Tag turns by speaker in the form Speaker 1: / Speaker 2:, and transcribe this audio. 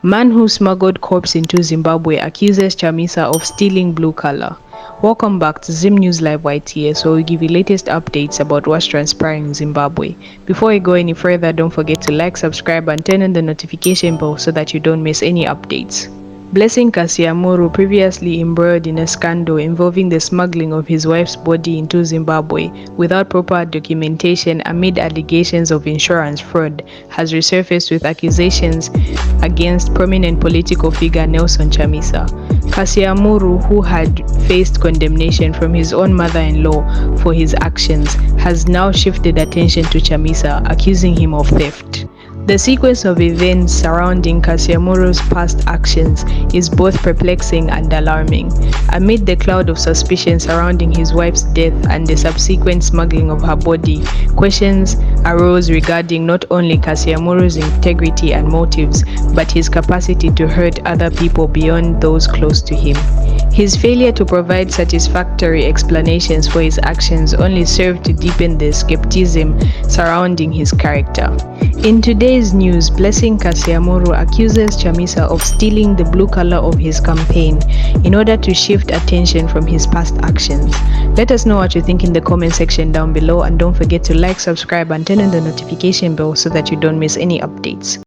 Speaker 1: Man who smuggled corpse into Zimbabwe accuses Chamisa of stealing blue collar. Welcome back to Zim News Live YTS, where we give you latest updates about what's transpiring in Zimbabwe. Before we go any further, don't forget to like, subscribe and turn on the notification bell so that you don't miss any updates. Blessing Kasiamuru, previously embroiled in a scandal involving the smuggling of his wife's body into Zimbabwe without proper documentation amid allegations of insurance fraud, has resurfaced with accusations against prominent political figure Nelson Chamisa. Kasiamuru, who had faced condemnation from his own mother-in-law for his actions, has now shifted attention to Chamisa, accusing him of theft. The sequence of events surrounding Kasiamuru's past actions is both perplexing and alarming. Amid the cloud of suspicion surrounding his wife's death and the subsequent smuggling of her body, questions arose regarding not only Kasiamuru's integrity and motives, but his capacity to hurt other people beyond those close to him. His failure to provide satisfactory explanations for his actions only served to deepen the skepticism surrounding his character. In today's news, Blessing Kasiamuru accuses Chamisa of stealing the blue color of his campaign in order to shift attention from his past actions. Let us know what you think in the comment section down below, and don't forget to like, subscribe and turn on the notification bell so that you don't miss any updates.